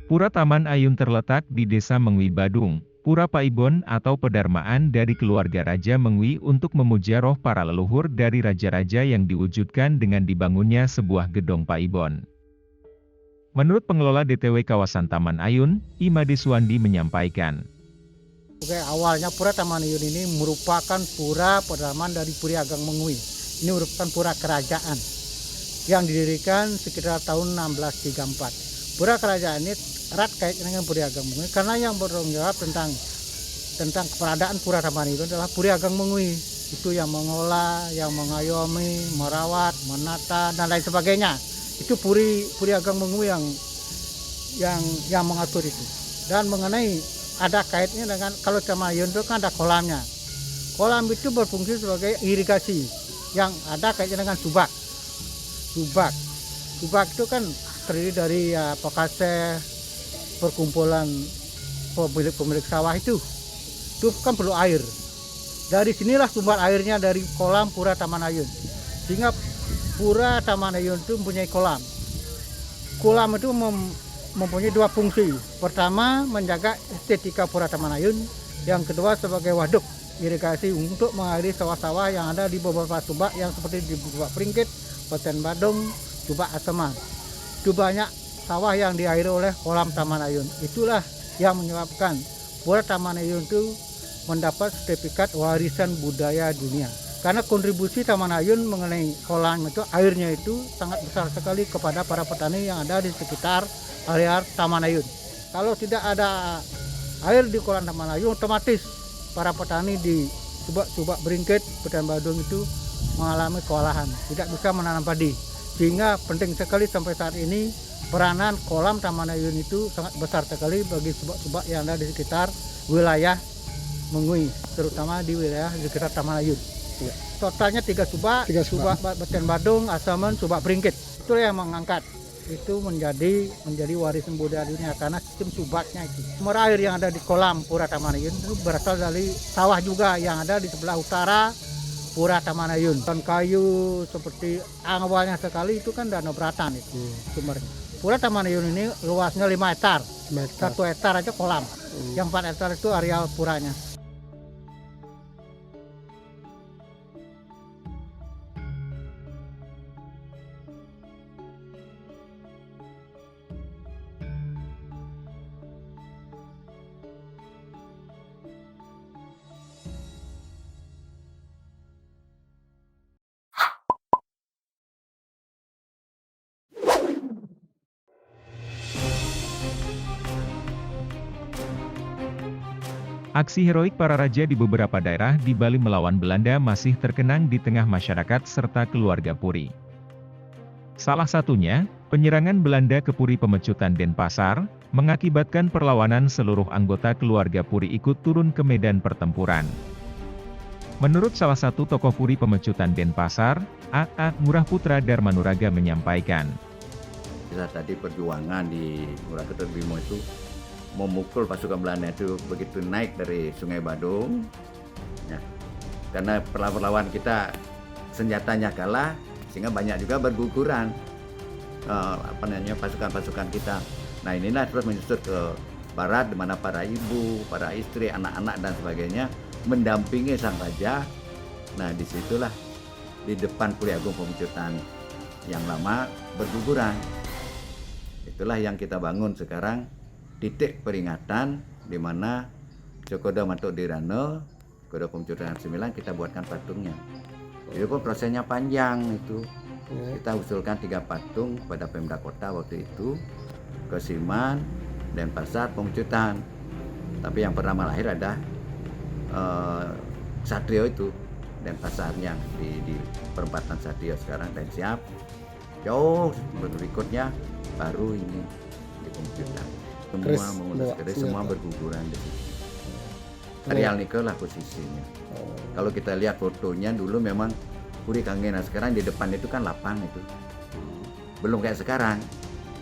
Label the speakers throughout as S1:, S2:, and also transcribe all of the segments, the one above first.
S1: Pura Taman Ayun terletak di Desa Mengwi Badung, Pura Paibon atau pedarmaan dari keluarga Raja Mengwi untuk memuja roh para leluhur dari raja-raja yang diwujudkan dengan dibangunnya sebuah gedong Paibon. Menurut pengelola DTW kawasan Taman Ayun, Imade Suwandi menyampaikan.
S2: Oke, awalnya Pura Taman Ayun ini merupakan pura pedalaman dari Puri Ageng Mengwi. Ini merupakan pura kerajaan yang didirikan sekitar tahun 1634. Pura kerajaan ini erat kait dengan Puri Ageng Mengwi karena yang bertanggung jawab tentang keberadaan Pura Taman Ayun adalah Puri Ageng Mengwi. Itu yang mengolah, yang mengayomi, merawat, menata dan lain sebagainya. Itu Puri Ageng Mengwi yang mengatur itu. Dan mengenai ada kaitnya dengan kalau Taman Ayun itu kan ada kolamnya. Kolam itu berfungsi sebagai irigasi yang ada kaitnya dengan subak. Subak itu kan terdiri dari pekase perkumpulan pemilik sawah itu kan perlu air. Dari sinilah sumber airnya dari kolam Pura Taman Ayun. Sehingga Pura Taman Ayun itu mempunyai kolam. Kolam itu mempunyai dua fungsi. Pertama, menjaga estetika Pura Taman Ayun. Yang kedua, sebagai waduk irigasi untuk mengairi sawah-sawah yang ada di beberapa subak yang seperti di Subak Pringkit, Peten Badung, Subak Aseman. Itu banyak sawah yang diairi oleh kolam Taman Ayun. Itulah yang menyebabkan Pura Taman Ayun itu mendapat sertifikat warisan budaya dunia. Karena kontribusi Taman Ayun mengenai kolam itu, airnya itu sangat besar sekali kepada para petani yang ada di sekitar area Taman Ayun. Kalau tidak ada air di kolam Taman Ayun, otomatis para petani di Subak Beringkit, Peten Badung itu mengalami kewalahan, tidak bisa menanam padi. Sehingga penting sekali sampai saat ini peranan kolam Taman Ayun itu sangat besar sekali bagi subak-subak yang ada di sekitar wilayah Mengwi, terutama di wilayah di sekitar Taman Ayun. Totalnya 3 subak, Subak Peten Badung, Asaman, Subak Beringkit. Itulah yang mengangkat itu menjadi warisan budaya dunia karena sistem subaknya itu. Sumber air yang ada di kolam Pura Taman Ayun itu berasal dari sawah juga yang ada di sebelah utara Pura Taman Ayun. Dan kayu seperti awalnya sekali itu kan Danau Beratan itu sumbernya. Pura Taman Ayun ini luasnya 5 hektar. 1 hektar aja kolam. Yang 4 hektar itu areal puranya.
S1: Aksi heroik para raja di beberapa daerah di Bali melawan Belanda masih terkenang di tengah masyarakat serta keluarga Puri. Salah satunya, penyerangan Belanda ke Puri Pemecutan Denpasar, mengakibatkan perlawanan seluruh anggota keluarga Puri ikut turun ke medan pertempuran. Menurut salah satu tokoh Puri Pemecutan Denpasar, A.A. Ngurah Putra Darmanuraga menyampaikan.
S3: Tadi perjuangan di Ngurah Ketut Bimo itu memukul pasukan Belanda itu begitu naik dari Sungai Badung, ya, karena perlawan kita senjatanya kalah sehingga banyak juga berguguran pasukan-pasukan kita. Nah inilah terus menyusut ke barat di mana para ibu, para istri, anak-anak dan sebagainya mendampingi sang raja. Nah disitulah di depan Puri Agung Pemecutan yang lama berguguran. Itulah yang kita bangun sekarang. Titik peringatan di mana Cokodo Matuk Dirano, Cokodo Pemecutan 9 kita buatkan patungnya. Itu pun prosesnya panjang itu. Kita usulkan 3 patung pada Pemda Kota waktu itu, Kesiman, Denpasar, Pemecutan. Tapi yang pertama lahir ada Satrio itu, Denpasarnya di perempatan Satrio sekarang dan siap. Jauh berikutnya baru ini di Pemecutan. Semua mengurus kedai, semua berguguran di situ. Areal nikel lah posisinya. Kalau kita lihat fotonya dulu memang Puri Kangen, sekarang di depan itu kan lapang itu. Belum kayak sekarang.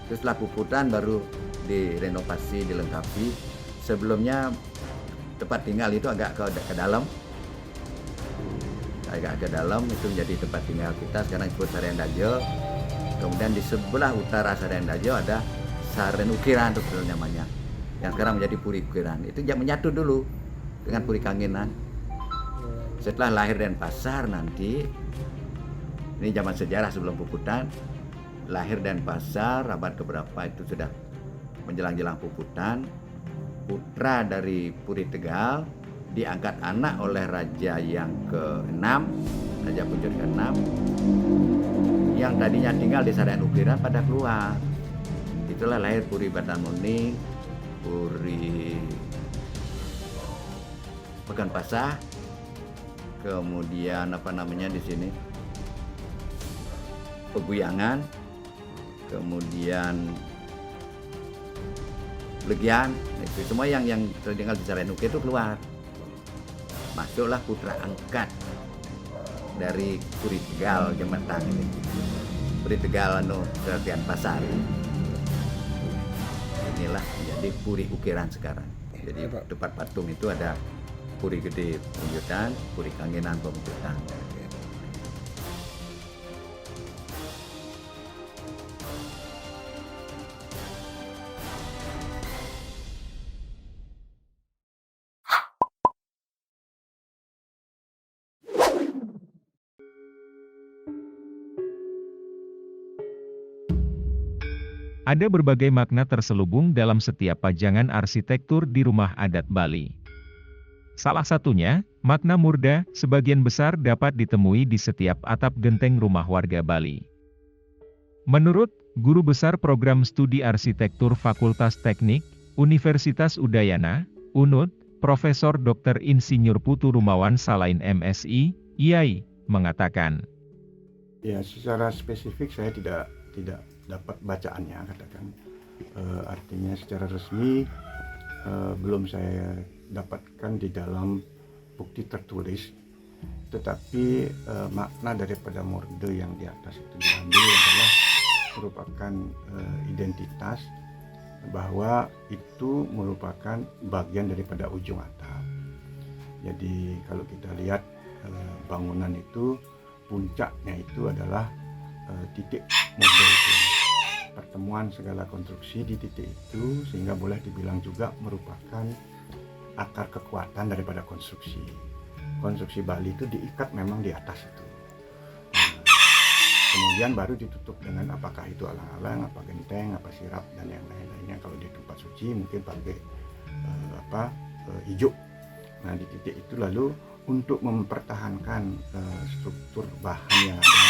S3: Terus setelah Puputan baru direnovasi, dilengkapi. Sebelumnya tempat tinggal itu agak ke dalam. Agak ke dalam itu menjadi tempat tinggal kita, sekarang disebut Sarian Dajo. Kemudian di sebelah utara Sarian Dajo ada Saren Ukiran itu namanya, yang sekarang menjadi Puri Ukiran. Itu menyatu dulu dengan Puri Kangenan. Setelah lahir Denpasar nanti, ini zaman sejarah sebelum Puputan, lahir Denpasar abad keberapa itu sudah menjelang-jelang Puputan. Putra dari Puri Tegal diangkat anak oleh raja yang ke-6, Raja Puncur ke-6, yang tadinya tinggal di Saren Ukiran pada keluar. Itulah lahir Puri Batanmuning, Puri Pegan Pasah, kemudian di sini Peguyangan, kemudian Legian. Itu semua yang tinggal di Saren Ukiran itu keluar. Masuklah putra angkat dari Puri Tegal Gemetang ini. Puri Tegal Sertian Pasar. Inilah menjadi Puri Ukiran sekarang. Jadi tempat patung itu ada Puri Gede Pemujudang, Puri Kangenan Pemujudang.
S1: Ada berbagai makna terselubung dalam setiap pajangan arsitektur di rumah adat Bali. Salah satunya, makna murda, sebagian besar dapat ditemui di setiap atap genteng rumah warga Bali. Menurut Guru Besar Program Studi Arsitektur Fakultas Teknik, Universitas Udayana, UNUD, Profesor Dr. Insinyur Putu Rumawan Salain MSI, IAI, mengatakan.
S4: Ya, secara spesifik saya tidak dapat bacaannya, katakan. Artinya secara resmi belum saya dapatkan di dalam bukti tertulis, tetapi makna daripada morde yang di atas itu diambil adalah merupakan identitas bahwa itu merupakan bagian daripada ujung atap. Jadi kalau kita lihat bangunan itu, puncaknya itu adalah titik morde itu, pertemuan segala konstruksi di titik itu, sehingga boleh dibilang juga merupakan akar kekuatan daripada konstruksi. Konstruksi Bali itu diikat memang di atas itu. Kemudian baru ditutup dengan apakah itu alang-alang, apa genteng, apa sirap, dan yang lain-lainnya. Kalau di tempat suci mungkin pakai hijau. Nah, di titik itu lalu untuk mempertahankan struktur bahan yang ada,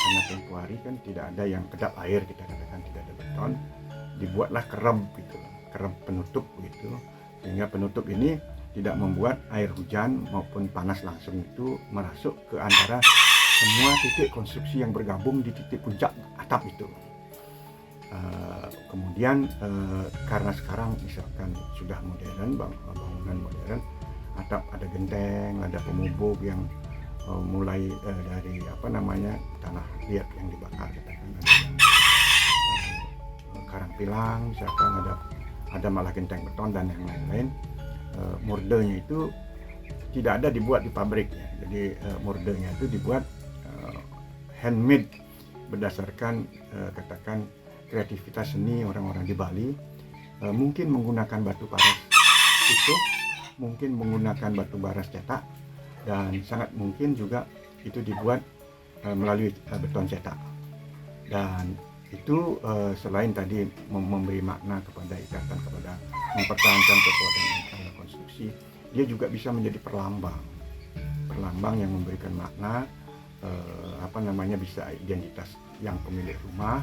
S4: karena tempo hari kan tidak ada yang kedap air, kita katakan tidak ada beton, dibuatlah kereb gitu, kereb penutup begitu, sehingga penutup ini tidak membuat air hujan maupun panas langsung itu merasuk ke antara semua titik konstruksi yang bergabung di titik puncak atap itu. Kemudian karena sekarang misalkan sudah modern, bangunan modern, atap ada genteng, ada pemubuk yang mulai dari tanah liat yang dibakar, katakan ada yang karang pilang, misalkan ada malah genteng beton dan yang lain-lain. Mordenya itu tidak ada dibuat di pabrik ya. Jadi mordenya itu dibuat handmade berdasarkan katakan kreativitas seni orang-orang di Bali. Mungkin menggunakan batu paras itu, mungkin menggunakan batu baras cetak, dan sangat mungkin juga itu dibuat melalui beton cetak. Dan itu selain tadi memberi makna kepada ikatan, kepada mempertahankan kekuatan konstruksi, dia juga bisa menjadi perlambang yang memberikan makna bisa identitas yang pemilik rumah.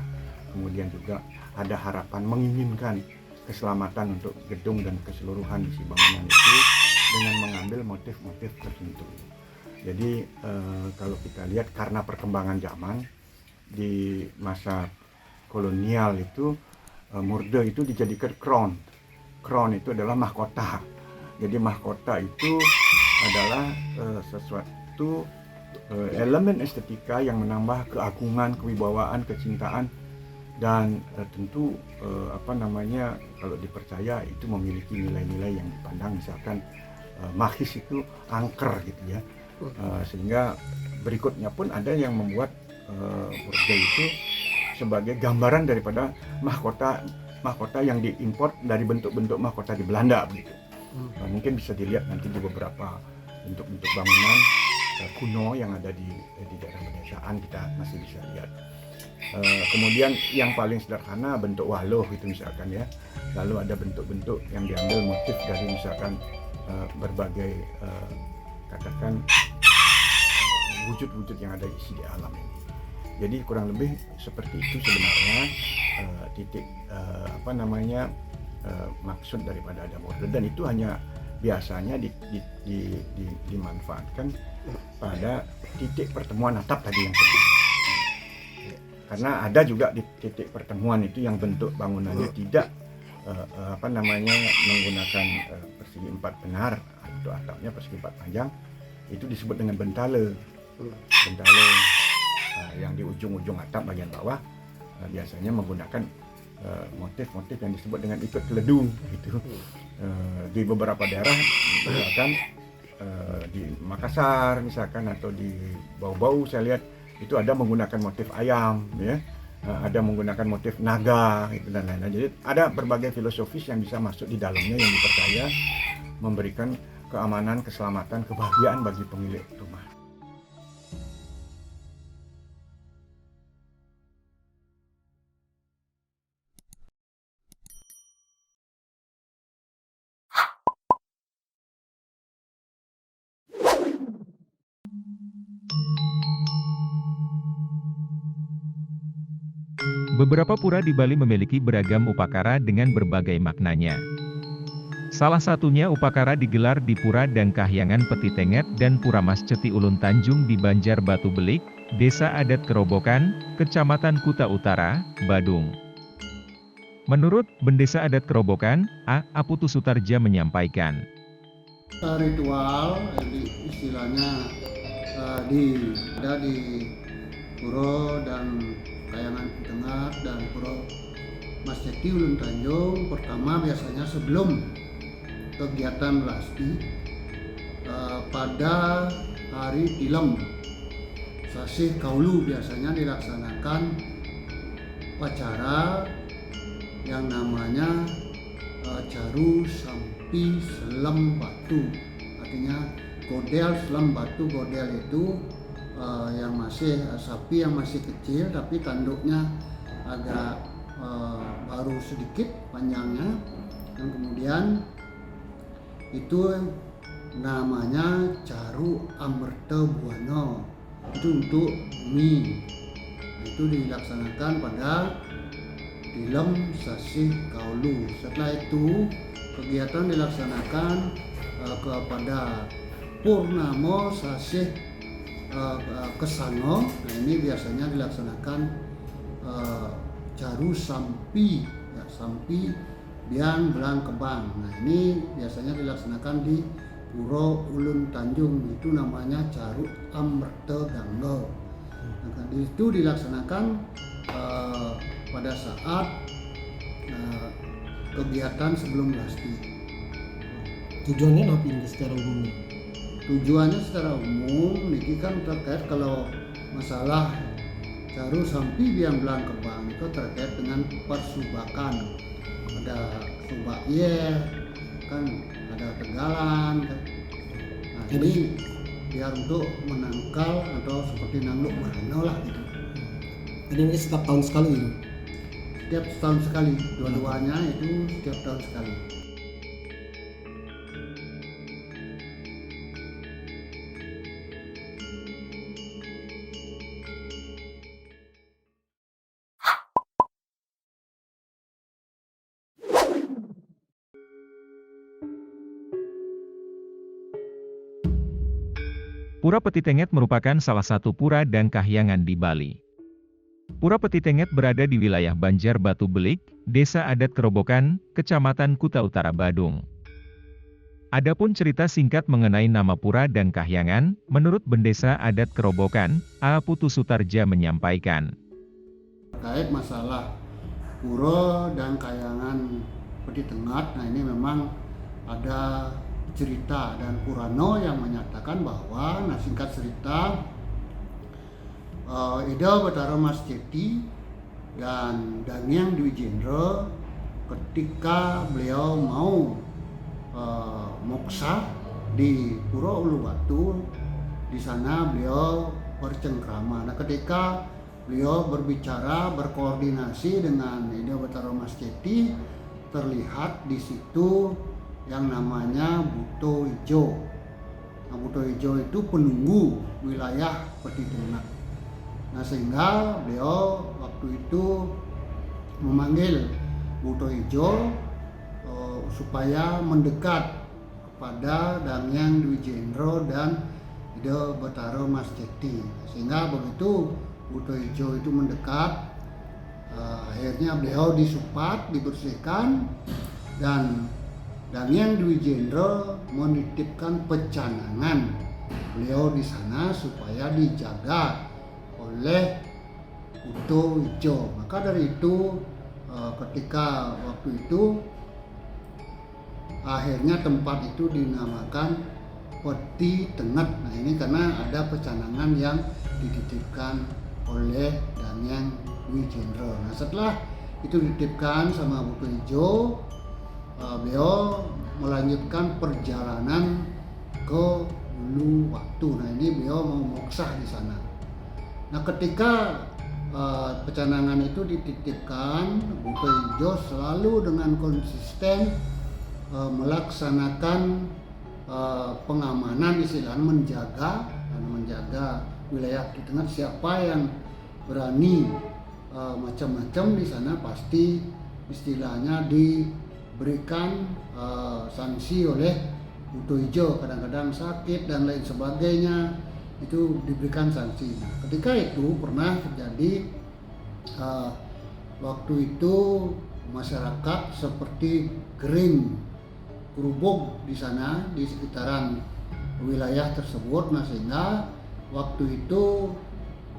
S4: Kemudian juga ada harapan menginginkan keselamatan untuk gedung dan keseluruhan isi bangunan itu dengan mengambil motif-motif tertentu. Jadi kalau kita lihat karena perkembangan zaman di masa kolonial itu, morde itu dijadikan crown. Crown itu adalah mahkota. Jadi mahkota itu adalah sesuatu elemen estetika yang menambah keagungan, kewibawaan, kecintaan, dan tentu kalau dipercaya itu memiliki nilai-nilai yang dipandang, misalkan magis itu angker gitu ya. Sehingga berikutnya pun ada yang membuat morde itu sebagai gambaran daripada mahkota mahkota yang diimpor dari bentuk-bentuk mahkota di Belanda begitu. Nah, mungkin bisa dilihat nanti di beberapa bentuk-bentuk bangunan kuno yang ada di daerah pedesaan kita masih bisa lihat. Kemudian yang paling sederhana bentuk waloh itu misalkan ya. Lalu ada bentuk-bentuk yang diambil motif dari misalkan berbagai katakan wujud-wujud yang ada isi di alam ini. Jadi kurang lebih seperti itu sebenarnya titik maksud daripada ada murder, dan itu hanya biasanya dimanfaatkan pada titik pertemuan atap tadi yang tadi. Karena ada juga di titik pertemuan itu yang bentuk bangunannya tidak menggunakan persegi empat benar atau atapnya persegi empat panjang, itu disebut dengan bentale. Yang di ujung-ujung atap bagian bawah biasanya menggunakan motif-motif yang disebut dengan ikut keledu gitu. Di beberapa daerah misalkan di Makassar misalkan atau di Bau-Bau saya lihat itu ada menggunakan motif ayam ya, ada menggunakan motif naga gitu dan lain-lain. Jadi ada berbagai filosofis yang bisa masuk di dalamnya yang dipercaya memberikan keamanan, keselamatan, kebahagiaan bagi pemilik rumah.
S1: Beberapa pura di Bali memiliki beragam upakara dengan berbagai maknanya. Salah satunya upakara digelar di Pura dan Kahyangan Petitenget dan Pura Mas Ceti Ulun Tanjung di Banjar Batu Belik, Desa Adat Kerobokan, Kecamatan Kuta Utara, Badung. Menurut Bendesa Adat Kerobokan, Aputu Sutarja menyampaikan.
S5: Ritual istilahnya ada di Pura dan Kahyangan Petitenget dan Pura Mas Ceti Ulun Tanjung. Pertama biasanya sebelum kegiatan melasti pada hari Tilem Sasih Kaulu biasanya dilaksanakan upacara yang namanya Caru Sampi Selem Batu, artinya godel selem batu. Godel itu yang masih sapi yang masih kecil tapi tanduknya agak baru sedikit panjangnya, dan kemudian itu namanya Caru Amerta Buana, itu untuk mie. Itu dilaksanakan pada Tilem Sasih Kaulu. Setelah itu kegiatan dilaksanakan kepada Purnamo Sasih Kesano. Nah ini biasanya dilaksanakan Caru Sampi, ya, Sampi Biang Belang Kebang. Nah ini biasanya dilaksanakan di Pura Ulun Tanjung, itu namanya Caru Amerta Gangga. Nah, itu dilaksanakan pada saat kegiatan sebelum melasti.
S6: Tujuannya apa ini secara umum?
S5: Tujuannya secara umum ini kan terkait kalau masalah Caru Sampi Biang Belang Kebang itu terkait dengan persubakan. Ada subak kan ada tegalan kan. Nah ini biar untuk menangkal atau seperti nangluk merano lah gitu.
S6: Jadi ini setiap tahun sekali gitu?
S5: Setiap tahun sekali, dua-duanya itu setiap tahun sekali.
S1: Pura Petitenget merupakan salah satu pura dan kahyangan di Bali. Pura Petitenget berada di wilayah Banjar Batu Belik, Desa Adat Kerobokan, Kecamatan Kuta Utara, Badung. Adapun cerita singkat mengenai nama pura dan kahyangan, menurut Bendesa Adat Kerobokan, Aputu Sutarja menyampaikan.
S5: Terkait masalah pura dan kahyangan Petitenget, nah ini memang ada cerita dan Purano yang menyatakan bahwa, nah singkat cerita, Ida Batara Mas Ceti dan Dangyang Dwi Jendra ketika beliau mau moksa di Pura Uluwatu, di sana beliau bercengkrama. Nah, ketika beliau berbicara, berkoordinasi dengan Ido Betara Mas Ceti, terlihat di situ yang namanya Buto Ijo. Nah, Buto Ijo itu penunggu wilayah Peti Tengah. Nah, sehingga beliau waktu itu memanggil Buto Ijo supaya mendekat kepada Dangyang Dwi Jendro dan Ido Betara Mas Ceti. Sehingga begitu Buto Ijo itu mendekat, akhirnya beliau disupat, dibersihkan, dan Dangyang Dwi Jendro menitipkan pecanangan beliau di sana supaya dijaga oleh Buto Ijo. Maka dari itu ketika waktu itu akhirnya tempat itu dinamakan Peti Tenget. Nah, ini karena ada pecanangan yang dititipkan oleh Dangyang Dwi Jendro. Nah, setelah itu dititipkan sama Buto Ijo, beliau melanjutkan perjalanan ke Uluwatu. Nah, ini beliau mau moksah di sana. Nah, ketika pecanangan itu dititipkan, Buto Ijo selalu dengan konsisten melaksanakan pengamanan, istilahnya menjaga wilayah di tengah. Siapa yang berani macam-macam di sana pasti istilahnya diberikan sanksi oleh Buto Ijo. Kadang-kadang sakit dan lain sebagainya, itu diberikan sanksi. Nah, ketika itu pernah terjadi waktu itu masyarakat seperti kering kerubuk di sana di sekitaran wilayah tersebut. Nah, sehingga waktu itu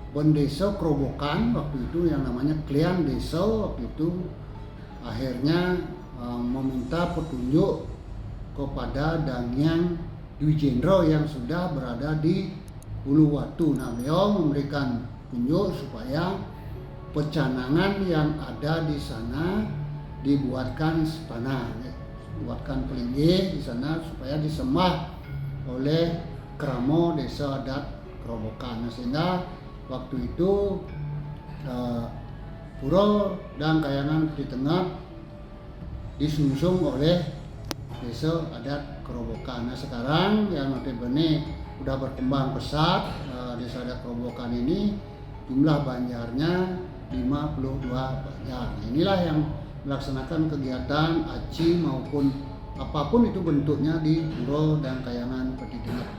S5: Desa Kerobokan, waktu itu yang namanya Klian Desa, waktu itu akhirnya meminta petunjuk kepada Dangyang Dwi Jendro yang sudah berada di Uluwatu. Nah, beliau memberikan petunjuk supaya pecanangan yang ada di sana dibuatkan istana, buatkan pelinggih di sana supaya disembah oleh Kramo Desa Adat Kerobokan. Nah, sehingga waktu itu Pura dan Kayangan Peti Tengah disungsung oleh Desa Adat Kerobokan. Nah, sekarang yang notabene udah berkembang pesat, Desa Adat Kerobokan ini jumlah banjarnya 52 banjar. Nah, inilah yang melaksanakan kegiatan aci maupun apapun itu bentuknya di Pura dan Kayangan Peti Tengah.